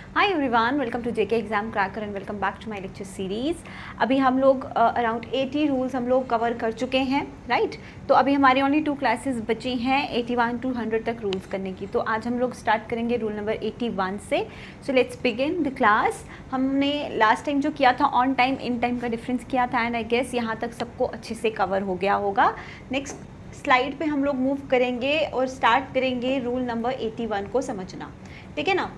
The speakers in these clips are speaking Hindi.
Hi everyone, welcome to JK exam cracker and welcome back to my lecture series. अभी हम लोग अराउंड 80 रूल्स हम लोग कवर कर चुके हैं, राइट। तो अभी हमारी ओनली 2 क्लासेस बची हैं 81 to 100 तक रूल्स करने की। तो आज हम लोग स्टार्ट करेंगे रूल नंबर 81 से। So let's begin the class. हमने लास्ट टाइम जो किया था ऑन टाइम इन टाइम का डिफरेंस किया था एंड आई गेस यहाँ तक सबको अच्छे से कवर हो गया होगा। नेक्स्ट स्लाइड पे हम लोग मूव करेंगे और स्टार्ट करेंगे रूल नंबर 81 को समझना, ठीक है ना।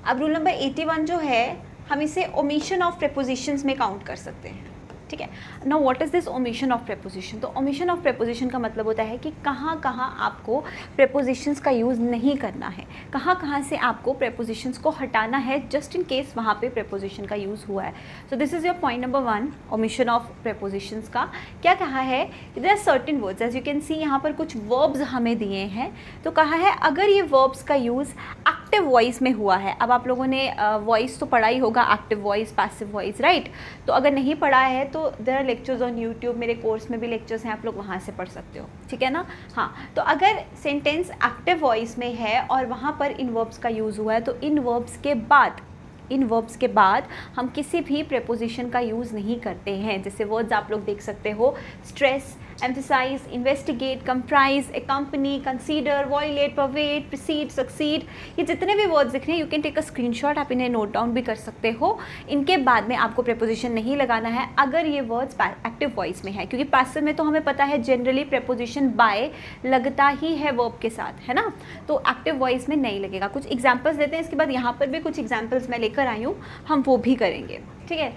अब रूल नंबर 81 जो है हम इसे ओमिशन ऑफ प्रेपोजिशंस में काउंट कर सकते हैं, ठीक है। Now what is this omission of preposition? तो ओमिशन ऑफ प्रेपोजिशन का मतलब होता है कि कहाँ कहाँ आपको प्रेपोजिशंस का यूज़ नहीं करना है, कहाँ कहाँ से आपको प्रेपोजिशंस को हटाना है जस्ट इन केस वहाँ पे प्रेपोजिशन का यूज़ हुआ है। So this is your point number 1, omission of prepositions का। क्या कहा है? There are certain words, as you can see यहाँ पर कुछ वर्ब्स हमें दिए हैं। तो कहा है अगर ये वर्ब्स का यूज़ एक्टिव वॉइस में हुआ है। अब आप लोगों ने वॉइस तो पढ़ा ही होगा, active voice, passive voice, right. तो अगर नहीं पढ़ा है तो there are lectures on YouTube, मेरे कोर्स में भी लेक्चर्स हैं, आप लोग वहाँ से पढ़ सकते हो, ठीक है ना। हाँ, तो अगर सेंटेंस एक्टिव वॉइस में है और वहाँ पर इन वर्ब्स का यूज़ हुआ है तो इन वर्ब्स के बाद हम किसी भी प्रेपोजिशन का यूज़ नहीं करते हैं। जैसे वर्ड्स आप लोग देख सकते हो, stress, emphasize, investigate, comprise, accompany, consider, violate, pervade, proceed, succeed, ये जितने भी वर्ड्स दिख रहे हैं you can take a screenshot, आप इन्हें नोट डाउन भी कर सकते हो। इनके बाद में आपको प्रेपोजिशन नहीं लगाना है अगर ये वर्ड्स एक्टिव वॉइस में है, क्योंकि पैसिव में तो हमें पता है जनरली प्रेपोजिशन बाय लगता ही है वर्ब के साथ, है ना। तो एक्टिव वॉइस में नहीं लगेगा। कुछ एग्जाम्पल्स देते हैं, इसके बाद यहाँ पर भी कुछ एग्जाम्पल्स मैं लेकर आई हूँ, हम वो भी करेंगे, ठीक है।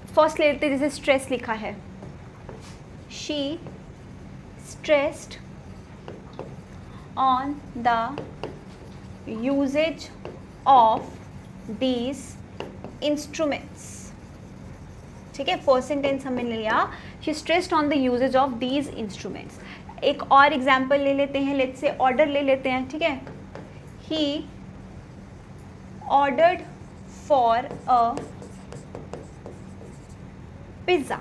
फर्स्ट ले लेते हैं, जैसे स्ट्रेस लिखा है, she stressed on the usage of these instruments, ठीक है। फर्स्ट सेंटेंस हमने ले लिया, she stressed on the usage of these instruments। एक और एग्जाम्पल ले लेते हैं, लेट्स से ऑर्डर ले लेते हैं, ठीक है। he ordered for a pizza,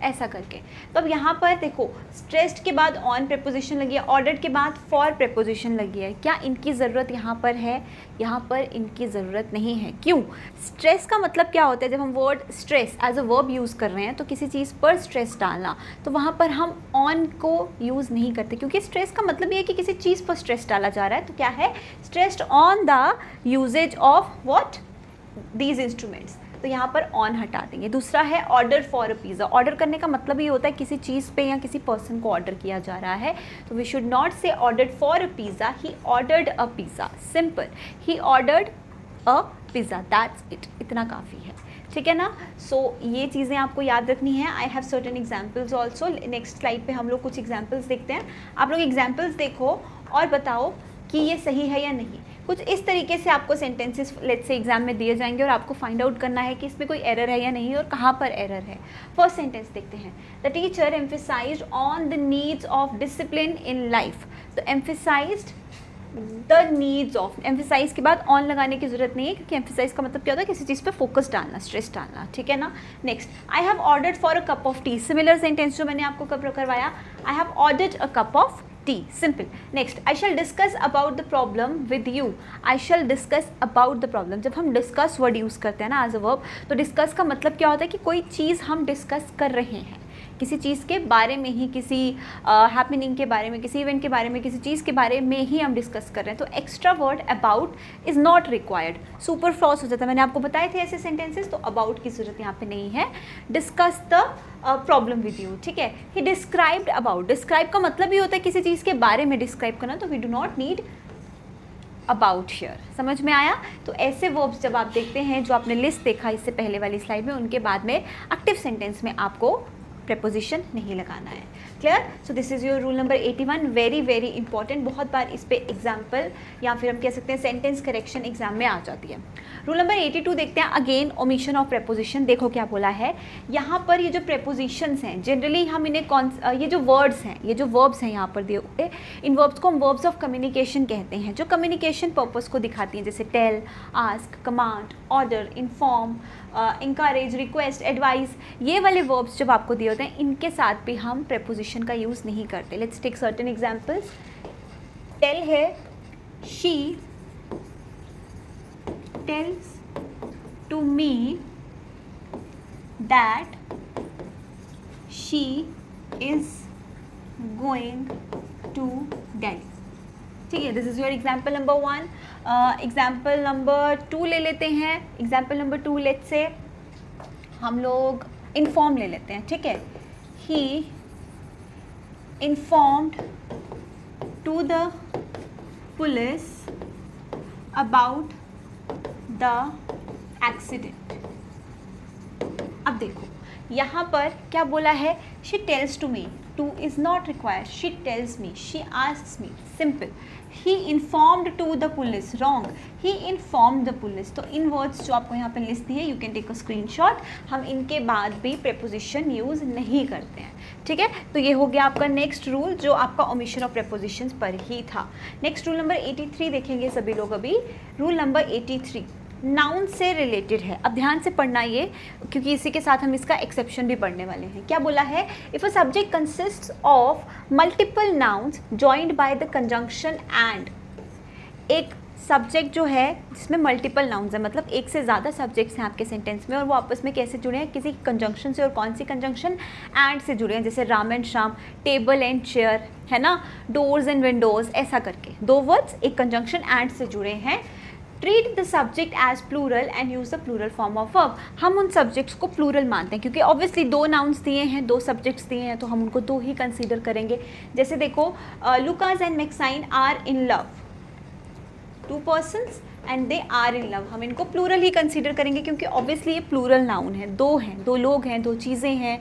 ऐसा करके। तो अब यहाँ पर देखो, स्ट्रेस्ड के बाद ऑन प्रेपोजिशन लगी है, ऑर्डर्ड के बाद फॉर प्रेपोजिशन लगी है। क्या इनकी ज़रूरत यहाँ पर है? यहाँ पर इनकी ज़रूरत नहीं है। क्यों? स्ट्रेस का मतलब क्या होता है? जब हम word stress as a verb use कर रहे हैं तो किसी चीज़ पर स्ट्रेस डालना, तो वहाँ पर हम ऑन को यूज़ नहीं करते, क्योंकि स्ट्रेस का मतलब ये है कि किसी चीज़ पर स्ट्रेस डाला जा रहा है। तो क्या है? Stressed on the usage of what? These instruments. तो यहाँ पर ऑन हटा देंगे। दूसरा है order for a pizza. Order करने का मतलब ये होता है किसी चीज़ पे या किसी पर्सन को ऑर्डर किया जा रहा है। तो वी शुड नॉट से ordered for a pizza, he ordered a pizza, simple, he ordered a pizza, that's it, इतना काफ़ी है, ठीक है ना। सो ये चीज़ें आपको याद रखनी है। I have certain examples also. Next slide पे हम लोग कुछ एग्जाम्पल्स देखते हैं। आप लोग एग्जाम्पल्स देखो और बताओ कि ये सही है या नहीं। कुछ इस तरीके से आपको सेंटेंसेस लेट्स से एग्जाम में दिए जाएंगे और आपको फाइंड आउट करना है कि इसमें कोई एरर है या नहीं और कहाँ पर एरर है। फर्स्ट सेंटेंस देखते हैं, the teacher emphasised on the needs of discipline in life. तो emphasised the needs of, emphasise के बाद ऑन लगाने की जरूरत नहीं है, क्योंकि एम्फेसाइज का मतलब क्या होता है? किसी चीज़ पे फोकस डालना, स्ट्रेस डालना, ठीक है ना। Next, I have ordered for a cup of T. Similar sentence जो मैंने आपको कब करवाया, I have ordered a cup of T, simple. Next, I shall discuss about the problem with you. I shall discuss about the problem, जब हम डिस्कस वर्ड यूज़ करते हैं ना एज अ वर्ब, तो डिस्कस का मतलब क्या होता है कि कोई चीज़ हम डिस्कस कर रहे हैं, किसी चीज़ के बारे में ही, किसी हैपनिंग के बारे में, किसी इवेंट के बारे में, किसी चीज़ के बारे में ही हम डिस्कस कर रहे हैं। तो extra word about is not required, super floss हो जाता है। मैंने आपको बताए थे ऐसे सेंटेंसेस, तो अबाउट की ज़रूरत यहाँ पे नहीं है। Discuss the problem with you, ठीक है। ही डिस्क्राइब्ड अबाउट, डिस्क्राइब का मतलब ही होता है किसी चीज़ के बारे में डिस्क्राइब करना, तो we do not need about here. समझ में आया? तो ऐसे वर्ब्स जब आप देखते हैं जो आपने लिस्ट देखा इससे पहले वाली स्लाइड में, उनके बाद में एक्टिव सेंटेंस में आपको प्रेपोजिशन नहीं लगाना है। Clear? So this is your rule number 81, very very important. बहुत बार इस पे एग्जाम्पल या फिर हम कह सकते हैं सेंटेंस करेक्शन एग्जाम में आ जाती है। रूल नंबर 82 देखते हैं, अगेन ओमिशन ऑफ प्रेपोजिशन। देखो क्या बोला है यहाँ पर, ये जो प्रेपोजिशंस हैं जनरली हम इन्हें ये जो वर्ड्स हैं, ये जो वर्ब्स हैं यहाँ पर दिए हुए, इन वर्ब्स को हम वर्ब्स ऑफ कम्युनिकेशन कहते हैं, जो कम्युनिकेशन पर्पस को दिखाती हैं, जैसे tell, ask, command, order, inform, encourage, request, advice. ये वाले वर्ब्स जब आपको दिए होते हैं, इनके साथ भी हम प्रेपोजिशन का यूज़ नहीं करते। Let's take certain examples. Tell है, she me that she is going to Delhi. ठीक है, this is your example number 1. Example number 2 ले लेते हैं. एग्जाम्पल नंबर 2 लेट्स से हम लोग इन्फॉर्म ले लेते हैं. ठीक है, he informed to the police about the accident. अब देखो यहाँ पर क्या बोला है, she tells to me. To is not required, she tells me, she asks me. Simple. He informed to the police, wrong. He informed the police. तो इन वर्ड्स जो आपको यहाँ पर लिस्ट दी है, you can take a screenshot. हम इनके बाद भी प्रेपोजिशन यूज़ नहीं करते हैं. ठीक है, तो ये हो गया आपका नेक्स्ट रूल जो आपका ओमिशन ऑफ प्रेपोजिशंस पर ही था. नेक्स्ट रूल नंबर 83 देखेंगे सभी लोग अभी. रूल नंबर 83 नाउन से रिलेटेड है. अब ध्यान से पढ़ना ये, क्योंकि इसी के साथ हम इसका एक्सेप्शन भी पढ़ने वाले हैं. क्या बोला है, if a subject consists of multiple nouns joined by the conjunction and. एक सब्जेक्ट जो है जिसमें मल्टीपल नाउन्स है, मतलब एक से ज़्यादा सब्जेक्ट्स हैं आपके सेंटेंस में, और वो आपस में कैसे जुड़े हैं, किसी कंजंक्शन से. और कौन सी कंजंक्शन, एंड से जुड़े हैं. जैसे Ram and Shyam, table and chair, है ना, डोर्स एंड विंडोज़, ऐसा करके 2 वर्ड्स एक कंजंक्शन एंड से जुड़े हैं. Treat the subject as plural and use the plural form of verb. हम उन सब्जेक्ट्स को प्लूरल मानते हैं क्योंकि ऑब्वियसली 2 नाउन्स दिए हैं, 2 सब्जेक्ट्स दिए हैं, तो हम उनको 2 ही कंसीडर करेंगे. जैसे देखो, Lucas and Maxine are in love. 2 persons and they are in love. हम इनको प्लूरल ही कंसीडर करेंगे क्योंकि ऑब्वियसली ये प्लूरल नाउन है. 2 हैं, 2 लोग हैं, 2 चीज़ें हैं,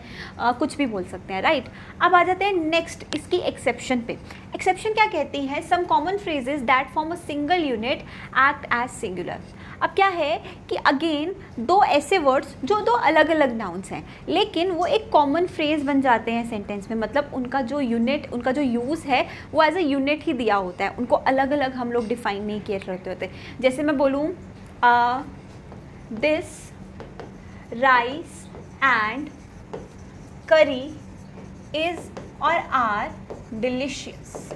कुछ भी बोल सकते हैं. राइट. अब आ जाते हैं नेक्स्ट इसकी एक्सेप्शन पे. एक्सेप्शन क्या कहती है, some common phrases that form a single unit act as singular. अब क्या है कि अगेन 2 ऐसे वर्ड्स जो 2 अलग अलग नाउन्स हैं, लेकिन वो एक कॉमन फ्रेज बन जाते हैं सेंटेंस में. मतलब उनका जो यूनिट, उनका जो यूज़ है वो एज अ यूनिट ही दिया होता है. उनको अलग अलग हम लोग डिफाइन नहीं किए रहते होते. जैसे मैं बोलूँ this rice and curry is और आर डिलीशियस.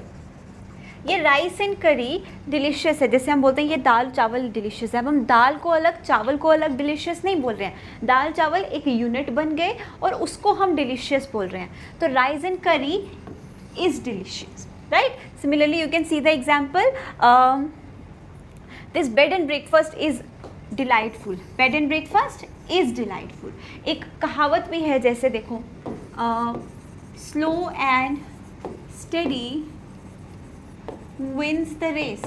ये राइस एंड करी डिलीशियस है. जैसे हम बोलते हैं ये दाल चावल डिलीशियस है. अब हम दाल को अलग, चावल को अलग डिलीशियस नहीं बोल रहे हैं. दाल चावल एक यूनिट बन गए और उसको हम डिलीशियस बोल रहे हैं. तो rice and curry is delicious. Right. Similarly you can see the example, this bed and breakfast is delightful. Bed and breakfast is delightful. एक कहावत भी है, जैसे देखो, slow and steady wins the race.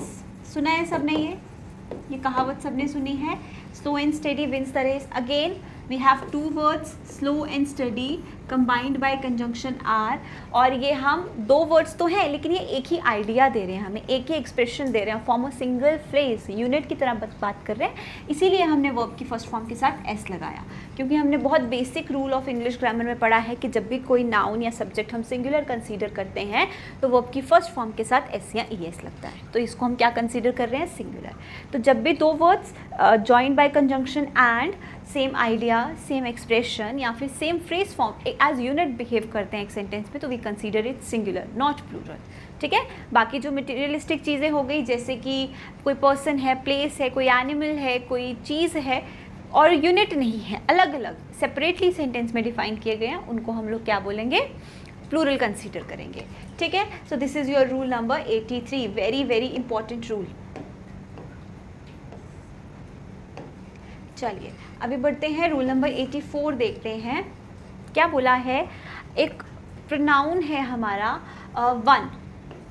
सुना है सबने ये कहावत सबने सुनी है. Slow and study wins the race. Again we have 2 words, slow and study combined by conjunction are. और ये हम 2 वर्ड्स तो हैं, लेकिन ये एक ही आइडिया दे रहे हैं, हमें एक ही एक्सप्रेशन दे रहे हैं, form a single phrase, unit की तरह बात कर रहे हैं. इसीलिए हमने वर्ब की फर्स्ट फॉर्म के साथ एस लगाया, क्योंकि हमने बहुत basic rule of English grammar में पढ़ा है कि जब भी कोई नाउन या सब्जेक्ट हम सिंगुलर कंसीडर करते हैं तो वर्ब की फर्स्ट फॉर्म के साथ एस या ई एस लगता है. तो इसको हम क्या कंसीडर कर रहे हैं, सिंगुलर. तो जब भी 2 words joined by conjunction and same idea, same expression या फिर same phrase form as unit behave करते हैं एक सेंटेंस में, तो we consider it singular, not plural. ठीक है. बाकी जो मटेरियलिस्टिक चीज़ें हो गई, जैसे कि कोई पर्सन है, प्लेस है, कोई एनिमल है, कोई चीज़ है और यूनिट नहीं है, अलग अलग सेपरेटली सेंटेंस में डिफाइन किए गए हैं, उनको हम लोग क्या बोलेंगे, प्लूरल कंसीडर करेंगे. ठीक है. So this is your rule number 83. Very very important rule. चलिए अभी बढ़ते हैं, रूल नंबर 84 देखते हैं. क्या बोला है, एक प्रोनाउन है हमारा वन.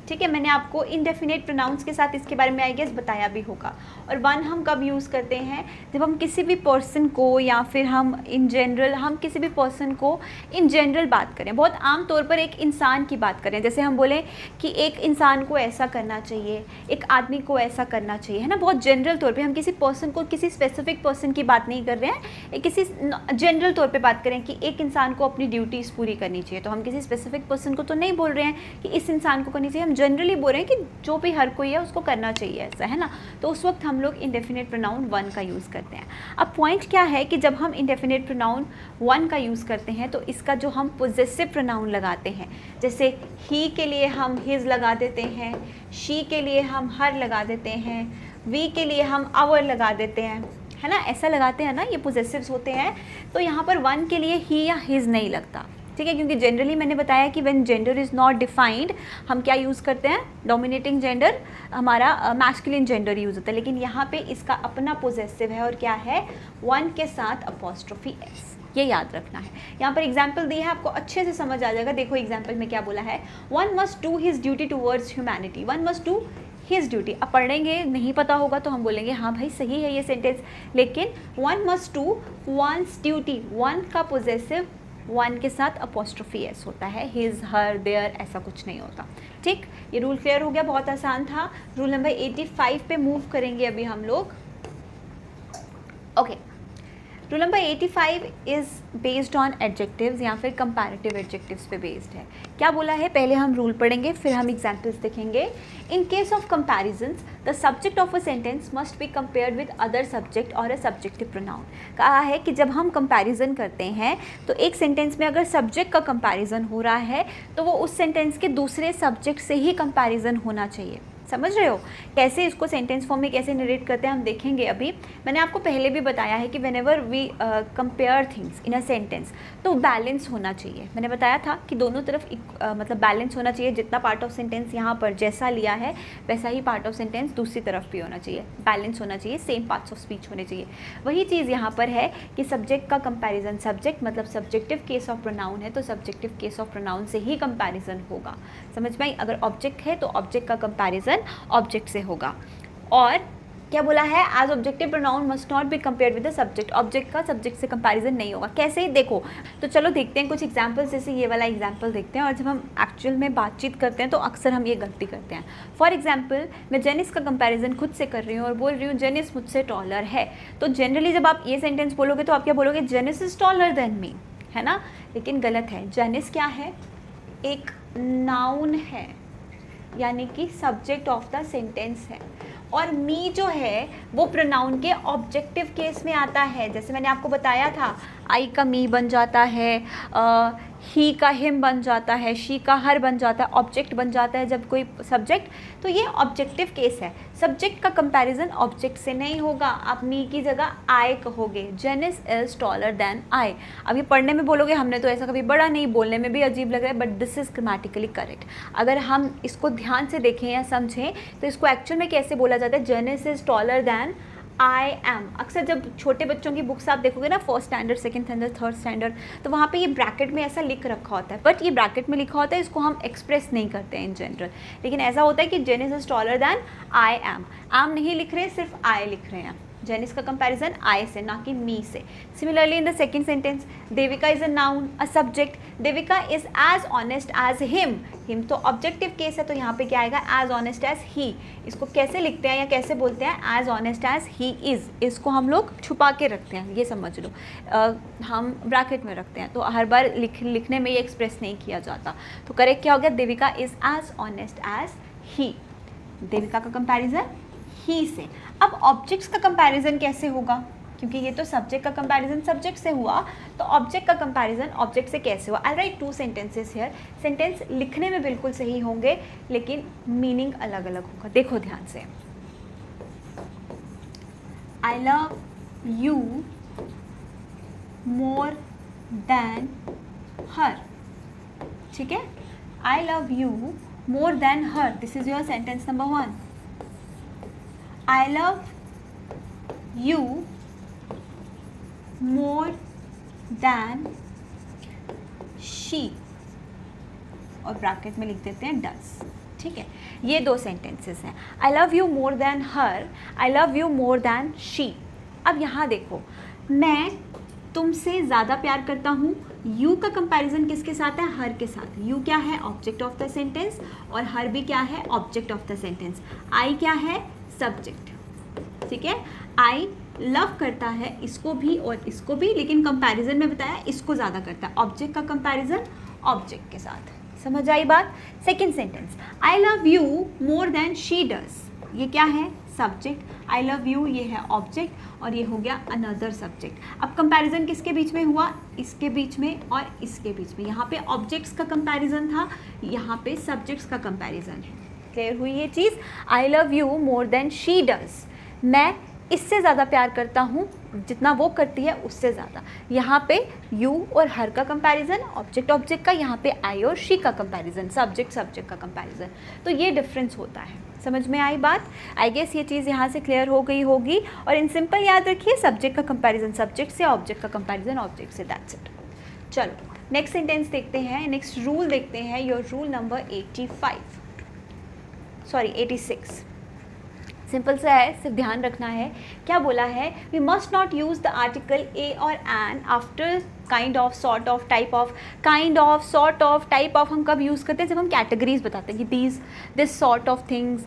ठीक है, मैंने आपको इनडेफिनेट प्रोनाउंस के साथ इसके बारे में आई गेस बताया भी होगा. और वन हम कब यूज़ करते हैं, जब हम किसी भी पर्सन को या फिर हम इन जनरल, हम किसी भी पर्सन को इन जनरल बात करें, बहुत आम तौर पर एक इंसान की बात करें. जैसे हम बोलें कि एक इंसान को ऐसा करना चाहिए, एक आदमी को ऐसा करना चाहिए, है ना, बहुत जनरल तौर पे. हम किसी पर्सन को, किसी स्पेसिफिक पर्सन की बात नहीं कर रहे हैं, किसी जनरल तौर पे बात करें कि एक इंसान को अपनी ड्यूटीज़ पूरी करनी चाहिए, तो हम किसी स्पेसिफिक पर्सन को तो नहीं बोल रहे हैं कि इस इंसान को करनी चाहिए, हम जनरली बोल रहे हैं कि जो भी हर कोई है उसको करना चाहिए, ऐसा, है ना. तो उस वक्त हम लोग इंडेफिनेट प्रोनाउन वन का यूज़ करते हैं. अब पॉइंट क्या है कि जब हम इंडेफिनेट प्रोनाउन वन का यूज़ करते हैं तो इसका जो हम पोजेसिव प्रोनाउन लगाते हैं, जैसे ही के लिए हम हिज लगा देते हैं, शी के लिए हम हर लगा देते हैं, वी के लिए हम आवर लगा देते हैं, है ना, ऐसा लगाते हैं ना, ये पोजेसिव्स होते हैं। तो यहाँ पर वन के लिए ही या हिज नहीं लगता, ठीक है, क्योंकि जनरली मैंने बताया कि when gender is not defined हम क्या यूज़ करते हैं, डोमिनेटिंग जेंडर, हमारा मैस्कुलिन जेंडर यूज़ होता है। लेकिन यहाँ पे इसका अपना पोजेसिव है और क्या है, वन के साथ अपॉस्ट्रोफी एस, ये याद रखना है। यहाँ पर एग्जाम्पल दी है, आपको अच्छे से समझ आ जाएगा। देखो एग्जाम्पल में क्या बोला है, one must do his duty towards humanity, one must do his duty. अब पढ़ेंगे, नहीं पता होगा तो हम बोलेंगे हाँ भाई सही है ये सेंटेंस, लेकिन one must do once duty, one का पोजेसिव वन के साथ अपॉस्ट्रोफी एस होता है, हिज हर देयर ऐसा कुछ नहीं होता। ठीक, ये रूल क्लियर हो गया, बहुत आसान था। रूल नंबर 85 पे मूव करेंगे अभी हम लोग। Okay, rule number 85 is based on adjectives या फिर कंपैरेटिव एडजेक्टिव्स पे बेस्ड है। क्या बोला है, पहले हम रूल पढ़ेंगे फिर हम एग्जाम्पल्स देखेंगे। In case of comparisons the subject of a sentence must be compared with other subject और अ सब्जेक्टिव प्रोनाउन। कहा है कि जब हम कंपैरिजन करते हैं तो एक सेंटेंस में अगर सब्जेक्ट का कंपैरिजन हो रहा है तो वो उस सेंटेंस के दूसरे सब्जेक्ट से ही कंपैरिजन होना चाहिए। समझ रहे हो कैसे इसको सेंटेंस फॉर्म में कैसे नरेट करते हैं, हम देखेंगे अभी। मैंने आपको पहले भी बताया है कि whenever we compare things in a sentence तो बैलेंस होना चाहिए। मैंने बताया था कि दोनों तरफ मतलब बैलेंस होना चाहिए, जितना पार्ट ऑफ सेंटेंस यहाँ पर जैसा लिया है वैसा ही पार्ट ऑफ सेंटेंस दूसरी तरफ भी होना चाहिए, बैलेंस होना चाहिए, सेम पार्ट्स ऑफ स्पीच होने चाहिए। वही चीज़ यहाँ पर है कि सब्जेक्ट का कंपैरिजन, सब्जेक्ट मतलब सब्जेक्टिव केस ऑफ प्रोनाउन है तो सब्जेक्टिव केस ऑफ प्रोनाउन से ही कंपैरिजन होगा। समझ में आई, अगर ऑब्जेक्ट है तो ऑब्जेक्ट का कंपैरिजन ऑब्जेक्ट से होगा। और क्या बोला है, as objective pronoun must not be compared with the subject, object का सब्जेक्ट से कंपैरिजन नहीं होगा। कैसे, देखो तो चलो देखते हैं कुछ एग्जांपल्स, जैसे ये वाला एग्जांपल देखते हैं। और जब हम एक्चुअल में बातचीत करते हैं तो अक्सर हम ये गलती करते हैं। फॉर एग्जांपल, मैं जेनिस का कंपैरिजन खुद से कर रही हूँ और बोल रही हूँ जेनिस मुझसे टॉलर है। तो जनरली जब आप ये सेंटेंस बोलोगे तो आप क्या बोलोगे, Janice is taller than me, है ना, लेकिन गलत है। जेनिस क्या है, एक नाउन है, यानी कि सब्जेक्ट ऑफ द सेंटेंस है, और मी जो है वो प्रोनाउन के ऑब्जेक्टिव केस में आता है। जैसे मैंने आपको बताया था, आई का मी बन जाता है, ही का हिम बन जाता है, शी का हर बन जाता है, ऑब्जेक्ट बन जाता है जब कोई सब्जेक्ट, तो ये ऑब्जेक्टिव केस है। सब्जेक्ट का कंपैरिजन ऑब्जेक्ट से नहीं होगा, आप मी की जगह आई कहोगे, Janice is taller than I. अब ये पढ़ने में बोलोगे हमने तो ऐसा कभी पढ़ा नहीं, बोलने में भी अजीब लग रहा है, but this is grammatically correct. अगर हम इसको ध्यान से देखें या समझें तो इसको एक्चुअल में कैसे बोला जाता है, Janice is taller than I am. अक्सर जब छोटे बच्चों की बुक्स आप देखोगे ना, first standard, second standard, third standard, तो वहाँ पे ये ब्रैकेट में ऐसा लिख रखा होता है, बट ये ब्रैकेट में लिखा होता है, इसको हम एक्सप्रेस नहीं करते हैं इन जनरल। लेकिन ऐसा होता है कि Janice is taller than I am, am नहीं लिख रहे, सिर्फ आई लिख रहे हैं। जेनिस का कंपैरिजन आई से, ना कि मी से। Similarly in the second sentence, Devika is a noun, a subject, Devika is as honest as him, him तो ऑब्जेक्टिव केस है तो यहाँ पे क्या आएगा, एज ऑनेस्ट एज ही। इसको कैसे लिखते हैं या कैसे बोलते हैं, as honest as he is. इसको हम लोग छुपा के रखते हैं, ये समझ लो, हम ब्रैकेट में रखते हैं, तो हर बार लिखने में ये एक्सप्रेस नहीं किया जाता। तो करेक्ट क्या हो गया, Devika is as honest as he. Devika का कंपैरिजन ही से। अब ऑब्जेक्ट्स का कंपैरिजन कैसे होगा, क्योंकि ये तो सब्जेक्ट का कंपैरिजन सब्जेक्ट से हुआ, तो ऑब्जेक्ट का कंपैरिजन ऑब्जेक्ट से कैसे हुआ। I write two sentences here, sentence लिखने में बिल्कुल सही होंगे लेकिन मीनिंग अलग अलग होगा। देखो ध्यान से, I love you more than her, ठीक है, I love you more than her, this is your sentence number 1। I love you more than she, और ब्रैकेट में लिख देते हैं does, ठीक है। ये दो सेंटेंसेस हैं, I love you more than her, I love you more than she। अब यहाँ देखो, मैं तुमसे ज़्यादा प्यार करता हूँ, यू का कंपैरिजन किसके साथ है, हर के साथ। यू क्या है, ऑब्जेक्ट ऑफ द सेंटेंस, और हर भी क्या है, ऑब्जेक्ट ऑफ द सेंटेंस। आई क्या है, सब्जेक्ट, ठीक है। आई लव करता है इसको भी और इसको भी, लेकिन कंपैरिजन में बताया इसको ज़्यादा करता है, ऑब्जेक्ट का कंपैरिजन ऑब्जेक्ट के साथ। समझ आई बात। Second sentence, I love you more than she does, ये क्या है, सब्जेक्ट, आई लव यू ये है ऑब्जेक्ट, और ये हो गया अनदर सब्जेक्ट। अब कंपैरिजन किसके बीच में हुआ, इसके बीच में और इसके बीच में। यहाँ पे ऑब्जेक्ट्स का कंपैरिजन था, यहाँ पे सब्जेक्ट्स का कंपैरिजन है। क्लियर हुई ये चीज़। I love you more than she does, मैं इससे ज़्यादा प्यार करता हूँ जितना वो करती है उससे ज़्यादा। यहाँ पे यू और हर का कंपैरिजन, ऑब्जेक्ट ऑब्जेक्ट का, यहाँ पे आई और शी का कंपैरिजन, सब्जेक्ट सब्जेक्ट का कंपैरिजन। तो ये डिफरेंस होता है। समझ में आई बात? आई गेस ये चीज़ यहाँ से क्लियर हो गई होगी। और इन सिंपल याद रखिए, सब्जेक्ट का कंपैरिजन सब्जेक्ट से, ऑब्जेक्ट का कंपैरिजन ऑब्जेक्ट से, दैट्स इट। चलो नेक्स्ट सेंटेंस देखते हैं, नेक्स्ट रूल देखते हैं, योर रूल नंबर 86। सिंपल सा है, सिर्फ ध्यान रखना है। क्या बोला है? We must not use the article A और an after kind of, sort of, type of. Kind of, sort of, type of हम कब यूज़ करते हैं? जब हम कैटेगरीज बताते हैं कि this sort of things,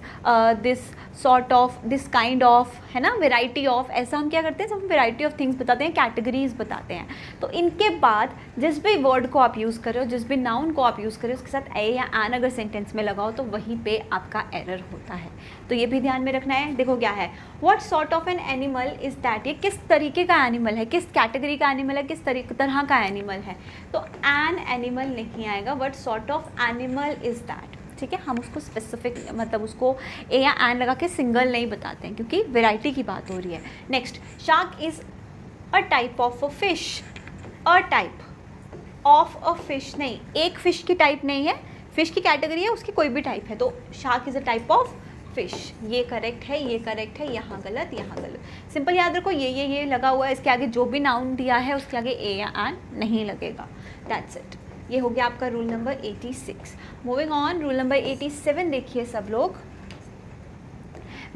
this sort of, this kind of, है ना, वेराइटी ऑफ, ऐसा हम क्या करते हैं? जब हम वेराइटी ऑफ थिंग्स बताते हैं, कैटेगरीज बताते हैं। तो इनके बाद जिस भी वर्ड को आप यूज़ कर रहे हो, जिस भी नाउन को आप यूज़ कर रहे हो, उसके साथ ए या एन अगर सेंटेंस में लगाओ तो वहीं पे आपका एरर होता है। तो ये भी ध्यान में रखना है। देखो क्या है, what sort of an animal is that, ये किस तरीके का एनिमल है, किस कैटेगरी का एनिमल है, किस तरह का एनिमल है। तो एन एनिमल नहीं आएगा, what sort of animal is that. ठीक है, हम उसको स्पेसिफिक, मतलब उसको ए या एन लगा के सिंगल नहीं बताते हैं क्योंकि वैरायटी की बात हो रही है। Next, shark is a type of a fish. A type of a fish नहीं, एक फ़िश की टाइप नहीं है, फ़िश की कैटेगरी है, उसकी कोई भी टाइप है। तो shark is a type of fish, ये करेक्ट है, ये करेक्ट है, यहाँ गलत, यहाँ गलत। सिंपल याद रखो, ये लगा हुआ है, इसके आगे जो भी नाउन दिया है उसके आगे ए या एन नहीं लगेगा। That's it. ये हो गया आपका rule number 86। Moving on, rule number 87 देखिए सब लोग।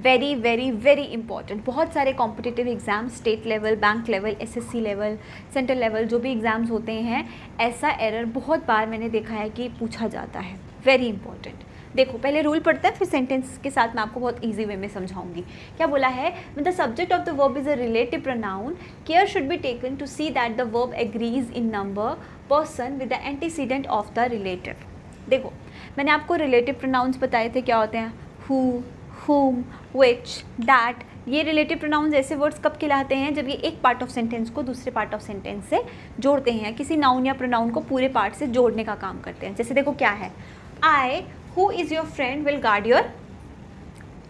Very very very important. बहुत सारे competitive exam, state level, bank level, SSC level, central level, जो भी एग्ज़ाम्स होते हैं, ऐसा एरर बहुत बार मैंने देखा है कि पूछा जाता है। Very important. देखो पहले रूल पढ़ते हैं, फिर सेंटेंस के साथ मैं आपको बहुत इजी वे में समझाऊंगी। क्या बोला है? When the subject of the verb is a relative pronoun, care should be taken to see that the verb agrees in number, person with the antecedent of the relative. देखो मैंने आपको रिलेटिव प्रोनाउंस बताए थे, क्या होते हैं? Who, whom, which, that। ये रिलेटिव प्रोनाउंस ऐसे वर्ड्स कब कहलाते हैं? जब ये एक पार्ट ऑफ सेंटेंस को दूसरे पार्ट ऑफ सेंटेंस से जोड़ते हैं, किसी नाउन या प्रोनाउन को पूरे पार्ट से जोड़ने का काम करते हैं। जैसे देखो क्या है, I who is your friend will guard your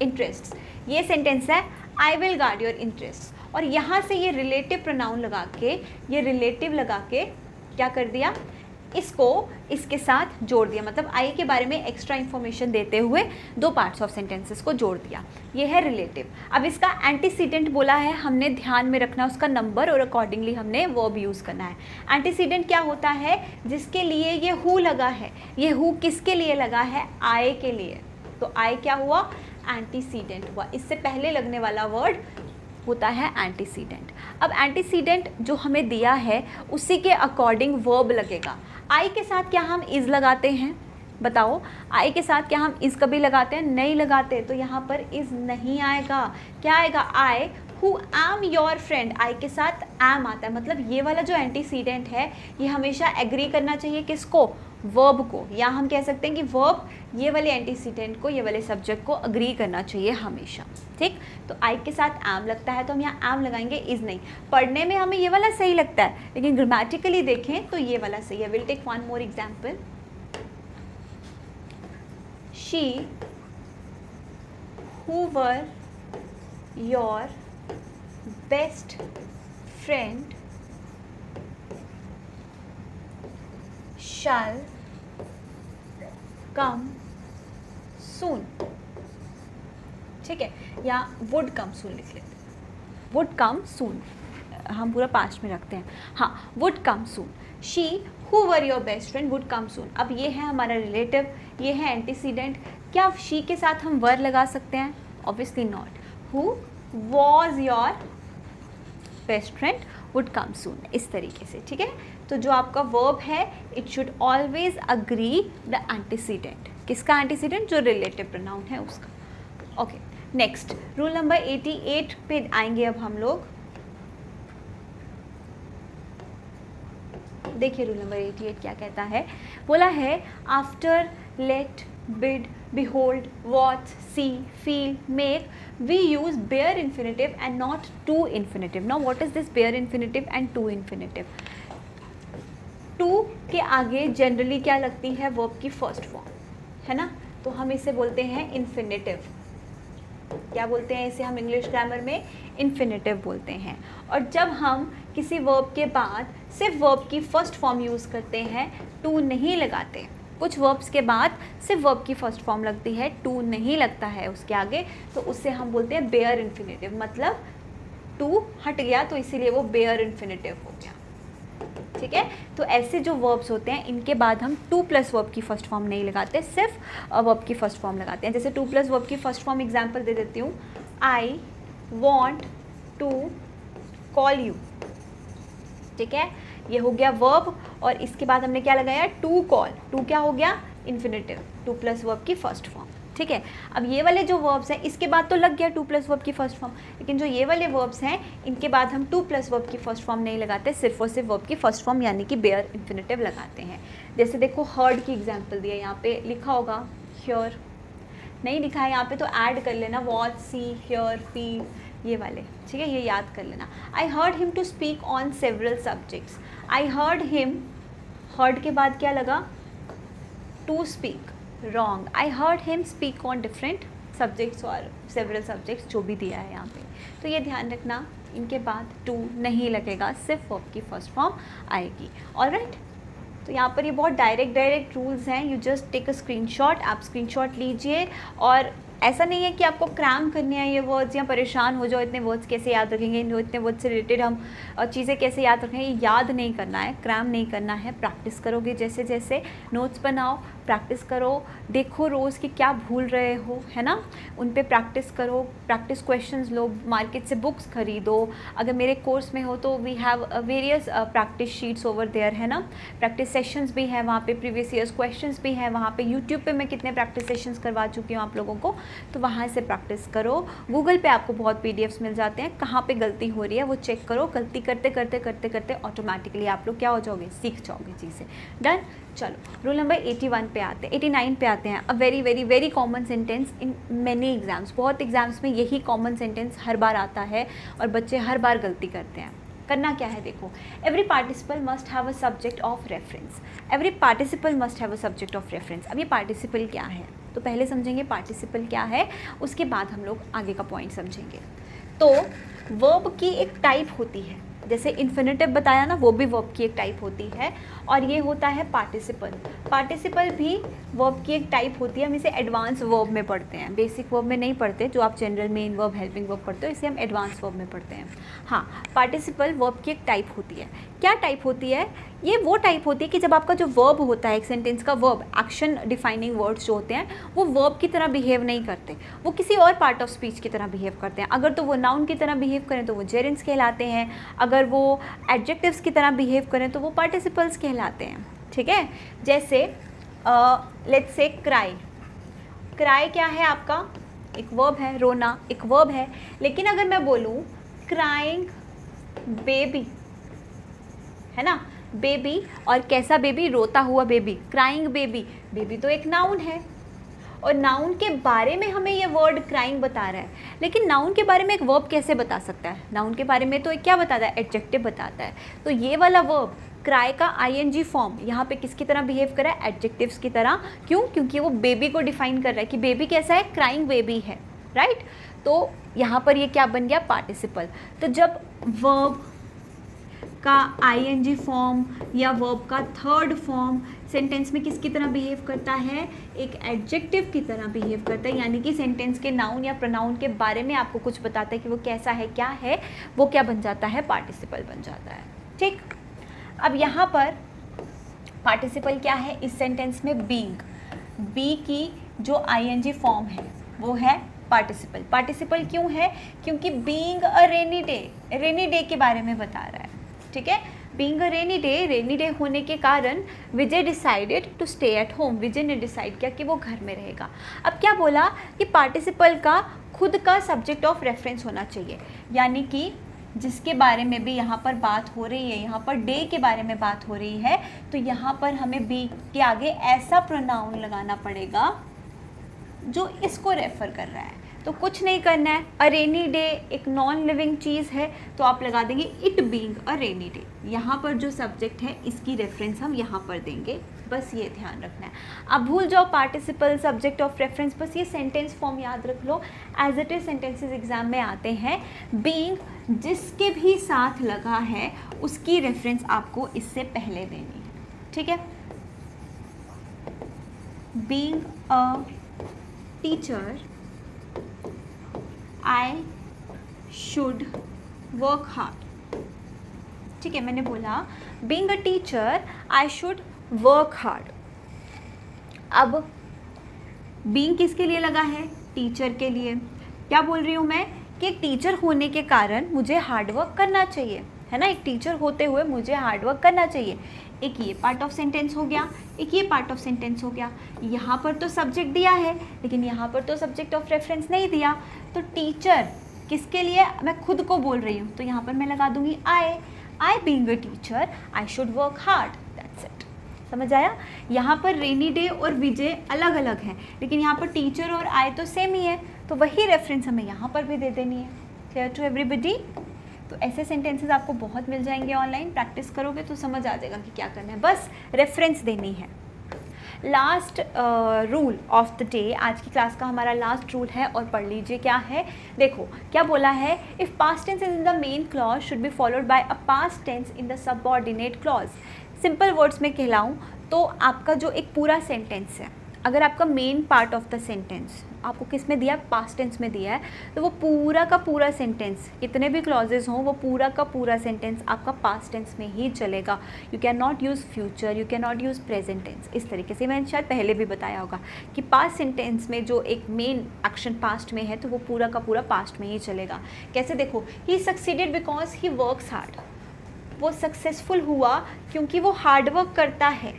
interest. ये सेंटेंस है I will guard your interest, और यहाँ से ये रिलेटिव प्रोनाउन लगा के, ये रिलेटिव लगा के क्या कर दिया? इसको इसके साथ जोड़ दिया, मतलब आई के बारे में एक्स्ट्रा इन्फॉर्मेशन देते हुए दो पार्ट्स ऑफ सेंटेंसेस को जोड़ दिया। ये है रिलेटिव। अब इसका एंटीसीडेंट बोला है, हमने ध्यान में रखना उसका नंबर और अकॉर्डिंगली हमने वर्ब यूज़ करना है। एंटीसीडेंट क्या होता है? जिसके लिए ये हु लगा है, ये हु किसके लिए लगा है? आई के लिए। तो आई क्या हुआ? एंटीसीडेंट हुआ। इससे पहले लगने वाला वर्ड होता है एंटीसीडेंट। अब एंटीसीडेंट जो हमें दिया है उसी के अकॉर्डिंग वर्ब लगेगा। आई के साथ क्या हम इज़ लगाते हैं? बताओ, आई के साथ क्या हम इज़ कभी लगाते हैं? नहीं लगाते। तो यहाँ पर इज़ नहीं आएगा। क्या आएगा? I who am your friend. I के साथ एम आता है, मतलब ये वाला जो एंटीसीडेंट है ये हमेशा एग्री करना चाहिए किसको? वर्ब को। या हम कह सकते हैं कि वर्ब ये वाले एंटीसीडेंट को, ये वाले सब्जेक्ट को अग्री करना चाहिए हमेशा। ठीक, तो आई के साथ एम लगता है तो हम यहाँ एम लगाएंगे, इज़ नहीं। पढ़ने में हमें ये वाला सही लगता है, लेकिन ग्रामेटिकली देखें तो ये वाला सही है। Will take one more example. She who were your best friend shall come soon। ठीक है, या would come soon लिख लेते हैं। would come soon हम पूरा पास्ट में रखते हैं। हाँ, would come soon। she who were your best friend would come soon। अब ये है हमारा रिलेटिव, ये है एंटीसीडेंट। क्या she के साथ हम were लगा सकते हैं? Obviously not. who was your best friend would come soon, इस तरीके से। ठीक है, तो जो आपका वर्ब है it should always agree the antecedent. किसका एंटीसीडेंट? जो रिलेटिव प्रोनाउन है उसका। ओके, नेक्स्ट रूल नंबर 88 पे आएंगे अब हम लोग। देखिए रूल नंबर 88 क्या कहता है। बोला है after, let, bid, behold, watch, see, feel, make, we use bare infinitive and not to infinitive. Now what is this bare infinitive and to infinitive? to के आगे जनरली क्या लगती है? वर्ब की फर्स्ट फॉर्म, है ना, तो हम इसे बोलते हैं इन्फिनेटिव। क्या बोलते हैं इसे हम इंग्लिश ग्रामर में? इन्फिनेटिव बोलते हैं। और जब हम किसी वर्ब के बाद सिर्फ वर्ब की फर्स्ट फॉर्म यूज़ करते हैं, टू नहीं लगाते, कुछ वर्ब्स के बाद सिर्फ वर्ब की फर्स्ट फॉर्म लगती है, टू नहीं लगता है उसके आगे, तो उससे हम बोलते हैं बेयर इन्फिनेटिव। मतलब टू हट गया तो इसीलिए वो बेयर इन्फिनेटिव हो गया। ठीक है, तो ऐसे जो वर्ब्स होते हैं इनके बाद हम टू प्लस वर्ब की फर्स्ट फॉर्म नहीं लगाते, सिर्फ वर्ब की फर्स्ट फॉर्म लगाते हैं। जैसे टू प्लस वर्ब की फर्स्ट फॉर्म एग्जांपल दे देती हूँ, I want to call you. ठीक है, ये हो गया वर्ब और इसके बाद हमने क्या लगाया? To call. टू क्या हो गया? इन्फिनेटिव, टू प्लस वर्ब की फर्स्ट फॉर्म। ठीक है, अब ये वाले जो वर्ब्स हैं इसके बाद तो लग गया टू प्लस वर्ब की फर्स्ट फॉर्म, लेकिन जो ये वाले वर्ब्स हैं इनके बाद हम टू प्लस वर्ब की फर्स्ट फॉर्म नहीं लगाते, सिर्फ और सिर्फ वर्ब की फर्स्ट फॉर्म यानी कि बेयर इन्फिनेटिव लगाते हैं। जैसे देखो हर्ड की एग्जांपल दी है, यहाँ पे लिखा होगा हियर, नहीं लिखा है यहाँ पे तो ऐड कर लेना, वॉच, सी, हियर, फील, ये वाले। ठीक है, ये याद कर लेना। I heard him to speak on several subjects. I heard him, heard के बाद क्या लगा? To speak, wrong. I heard him speak on different subjects और सेवरल सब्जेक्ट्स, जो भी दिया है यहाँ पे। तो ये ध्यान रखना, इनके बाद टू नहीं लगेगा, सिर्फ वर्ब की फर्स्ट फॉर्म आएगी। ऑलराइट, तो यहाँ पर ये बहुत डायरेक्ट रूल्स हैं। You just take a screenshot, आप स्क्रीनशॉट लीजिए। और ऐसा नहीं है कि आपको क्रैम करने हैं ये वर्ड्स या परेशान हो जाओ इतने वर्ड्स कैसे याद रखेंगे, इतने वर्ड्स से रिलेटेड हम चीज़ें कैसे याद रखेंगे, ये याद नहीं करना है, क्रैम नहीं करना है। प्रैक्टिस करोगे, जैसे जैसे नोट्स बनाओ, प्रैक्टिस करो, देखो रोज़ कि क्या भूल रहे हो, है ना, उन पे प्रैक्टिस करो, प्रैक्टिस क्वेश्चंस लो, मार्केट से बुक्स खरीदो। अगर मेरे कोर्स में हो तो we have various practice sheets over there, है ना, प्रैक्टिस सेशंस भी है वहाँ पे, प्रीवियस ईयर्स क्वेश्चंस भी है वहाँ पे। यूट्यूब पे मैं कितने प्रैक्टिस सेशंस करवा चुकी हूँ आप लोगों को, तो वहाँ से प्रैक्टिस करो। गूगल पे आपको बहुत पीडीएफ्स मिल जाते हैं, कहाँ पे गलती हो रही है वो चेक करो। गलती करते करते करते करते ऑटोमेटिकली आप लोग क्या हो जाओगे? सीख जाओगे चीज़ें। डन। चलो रूल नंबर 81 पे आते हैं, 89 पे आते हैं। A very very very common sentence in many exams, बहुत एग्जाम्स में यही कॉमन सेंटेंस हर बार आता है और बच्चे हर बार गलती करते हैं। करना क्या है देखो, every participle must have a subject of reference. Every participle must have a subject of reference. अब ये पार्टिसिपल क्या है तो पहले समझेंगे पार्टिसिपल क्या है, उसके बाद हम लोग आगे का पॉइंट समझेंगे। तो वर्ब की एक टाइप होती है, जैसे इन्फिनेटिव बताया ना, वो भी वर्ब की एक टाइप होती है, और ये होता है पार्टिसिपल। पार्टिसिपल भी वर्ब की एक टाइप होती है। हम इसे एडवांस वर्ब में पढ़ते हैं, बेसिक वर्ब में नहीं पढ़ते, जो आप general main verb, helping verb पढ़ते हो, इसे हम एडवांस वर्ब में पढ़ते हैं। हाँ, पार्टिसिपल वर्ब की एक टाइप होती है। क्या टाइप होती है? ये वो टाइप होती है कि जब आपका जो वर्ब होता है, एक सेंटेंस का वर्ब, एक्शन डिफाइनिंग वर्ड्स जो होते हैं, वो वर्ब की तरह बिहेव नहीं करते, वो किसी और पार्ट ऑफ स्पीच की तरह बिहेव करते हैं। अगर तो वो नाउन की तरह बिहेव करें तो वो जेरेंड्स कहलाते हैं, अगर वो एडजेक्टिव्स की तरह बिहेव करें तो वो पार्टिसिपल्स कहलाते हैं। ठीक है, जैसे लेट्स से क्राई। क्राई क्या है आपका? एक वर्ब है, रोना एक वर्ब है। लेकिन अगर मैं बोलूँ क्राइंग बेबी, है ना, बेबी, और कैसा बेबी? रोता हुआ बेबी, क्राइंग बेबी। बेबी तो एक नाउन है और नाउन के बारे में हमें ये वर्ड क्राइंग बता रहा है, लेकिन नाउन के बारे में एक वर्ब कैसे बता सकता है? नाउन के बारे में तो एक क्या बताता है? एडजेक्टिव बताता है। तो ये वाला वर्ब क्राई का आईएनजी फॉर्म यहाँ पे किसकी तरह बिहेव कर रहा है? एडजेक्टिव्स की तरह। क्यों? क्योंकि वो बेबी को डिफाइन कर रहा है कि बेबी कैसा है? क्राइंग बेबी है, राइट। तो यहाँ पर ये क्या बन गया? पार्टिसिपल। तो जब वर्ब का आईएनजी फॉर्म या वर्ब का थर्ड फॉर्म सेंटेंस में किसकी तरह बिहेव करता है? एक एडजेक्टिव की तरह बिहेव करता है, यानी कि सेंटेंस के नाउन या प्रोनाउन के बारे में आपको कुछ बताता है कि वो कैसा है, क्या है, वो क्या बन जाता है? पार्टिसिपल बन जाता है। ठीक, अब यहाँ पर पार्टिसिपल क्या है इस सेंटेंस में? बीइंग। बी की जो आईएनजी फॉर्म है वो है पार्टिसिपल। पार्टिसिपल क्यों है? क्योंकि being a rainy day, rainy day के बारे में बता रहा है। ठीक है, बीइंग अ रेनी डे होने के कारण Vijay decided to stay at home. Vijay ने डिसाइड किया कि वो घर में रहेगा। अब क्या बोला कि पार्टिसिपल का खुद का सब्जेक्ट ऑफ रेफरेंस होना चाहिए, यानी कि जिसके बारे में भी यहाँ पर बात हो रही है, यहाँ पर डे के बारे में बात हो रही है, तो यहाँ पर हमें बी के आगे ऐसा प्रोनाउन लगाना पड़ेगा जो इसको रेफ़र कर रहा है। तो कुछ नहीं करना है, अ रेनी डे एक नॉन लिविंग चीज़ है तो आप लगा देंगे it being a rainy day. यहाँ पर जो सब्जेक्ट है इसकी रेफरेंस हम यहाँ पर देंगे, बस ये ध्यान रखना है। अब भूल जाओ पार्टिसिपल, सब्जेक्ट ऑफ रेफरेंस, बस ये सेंटेंस फॉर्म याद रख लो, as it is sentences exam में आते हैं। बीइंग जिसके भी साथ लगा है उसकी रेफरेंस आपको इससे पहले देनी है, ठीक है। Being a teacher I should work hard, ठीक है, मैंने बोला being a teacher I should work hard. अब बीइंग किसके लिए लगा है? टीचर के लिए। क्या बोल रही हूँ मैं कि एक टीचर होने के कारण मुझे हार्ड वर्क करना चाहिए, है ना, एक टीचर होते हुए मुझे हार्ड वर्क करना चाहिए। एक ये पार्ट ऑफ सेंटेंस हो गया, एक ये पार्ट ऑफ सेंटेंस हो गया। यहाँ पर तो सब्जेक्ट दिया है लेकिन यहाँ पर तो सब्जेक्ट ऑफ रेफरेंस नहीं दिया, तो टीचर किसके लिए, मैं खुद को बोल रही हूँ, तो यहाँ पर मैं लगा दूंगी I being a teacher I should work hard, that's it. समझ आया? यहाँ पर रेनी डे और विजय अलग अलग हैं लेकिन यहाँ पर टीचर और आई तो सेम ही है, तो वही रेफरेंस हमें यहाँ पर भी दे देनी है। Clear to everybody? तो ऐसे सेंटेंसेस आपको बहुत मिल जाएंगे ऑनलाइन, प्रैक्टिस करोगे तो समझ आ जाएगा कि क्या करना है, बस रेफरेंस देनी है। Last rule of the day, आज की क्लास का हमारा लास्ट रूल है और पढ़ लीजिए क्या है। देखो क्या बोला है, if past tense is in the main clause should be followed by a past tense in the subordinate clause. Simple words में कहलाऊँ तो आपका जो एक पूरा सेंटेंस है, अगर आपका main part of the sentence आपको किस में दिया है, पास्ट टेंस में दिया है, तो वो पूरा का पूरा सेंटेंस, कितने भी क्लॉजेज हों, वो पूरा का पूरा सेंटेंस आपका पास्ट टेंस में ही चलेगा। You can not use future, you can not use present tense. इस तरीके से मैंने शायद पहले भी बताया होगा कि पास्ट सेंटेंस में जो एक मेन एक्शन पास्ट में है तो वो पूरा का पूरा पास्ट में ही चलेगा। कैसे? देखो, he succeeded because he works hard, वो सक्सेसफुल हुआ क्योंकि वो हार्ड वर्क करता है,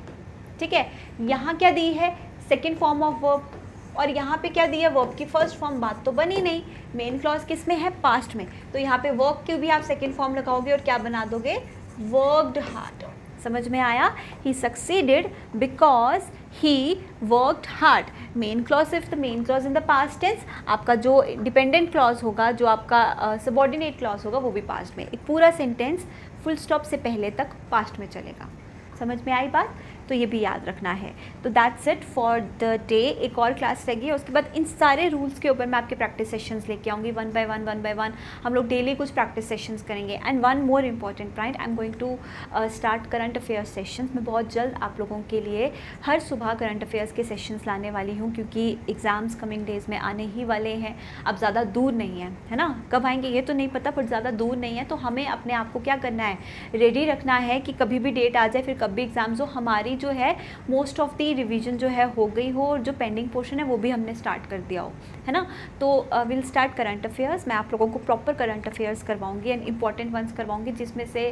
ठीक है। यहाँ क्या दी है? सेकेंड फॉर्म ऑफ वर्ब, और यहाँ पे क्या दी है? वर्ब की फर्स्ट फॉर्म। बात तो बनी नहीं, मेन क्लॉज किस में है? पास्ट में, तो यहाँ पे वर्ब की भी आप सेकेंड फॉर्म लगाओगे और क्या बना दोगे? Worked hard. समझ में आया? He succeeded because he worked hard. Main clause, if the main clause in the past tense, आपका जो डिपेंडेंट क्लॉज होगा, जो आपका सबऑर्डिनेट क्लॉज होगा, वो भी पास्ट में। एक पूरा सेंटेंस फुल स्टॉप से पहले तक पास्ट में चलेगा। समझ में आई बात? तो ये भी याद रखना है। तो that's it for the day. एक और क्लास रहेगी, उसके बाद इन सारे रूल्स के ऊपर मैं आपके प्रैक्टिस सेशंस लेके आऊँगी, वन बाय वन हम लोग डेली कुछ प्रैक्टिस सेशंस करेंगे। And one more important point, I am going to start current affairs sessions. मैं बहुत जल्द आप लोगों के लिए हर सुबह करंट अफेयर्स के सेशंस लाने वाली हूँ, क्योंकि एग्ज़ाम्स कमिंग डेज़ में आने ही वाले हैं। अब ज़्यादा दूर नहीं है ना, कब आएंगे ये तो नहीं पता, पर ज़्यादा दूर नहीं है, तो हमें अपने आप को क्या करना है? रेडी रखना है कि कभी भी डेट आ जाए, फिर कभी एग्ज़ाम्स हो, हमारी जो है मोस्ट ऑफ दी रिवीजन जो है हो गई हो, और जो पेंडिंग पोर्शन है वो भी हमने स्टार्ट कर दिया हो, है ना। तो विल स्टार्ट करंट अफेयर्स। मैं आप लोगों को प्रॉपर करंट अफेयर्स करवाऊंगी एंड इंपॉर्टेंट वंस करवाऊंगी, जिसमें से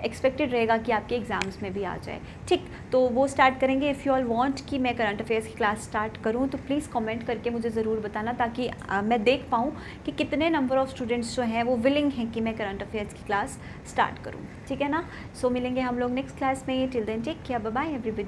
एक्सपेक्टेड रहेगा कि आपके एग्जाम्स में भी आ जाए, ठीक। तो वो स्टार्ट करेंगे। इफ़ यू ऑल वांट कि मैं करंट अफेयर्स की क्लास स्टार्ट करूँ तो प्लीज़ कमेंट करके मुझे ज़रूर बताना, ताकि मैं देख पाऊँ कि कितने नंबर ऑफ़ स्टूडेंट्स जो हैं वो विलिंग हैं कि मैं करंट अफेयर्स की क्लास स्टार्ट करूँ, ठीक है ना। सो मिलेंगे हम लोग नेक्स्ट क्लास में। Till then take care, bye bye everybody.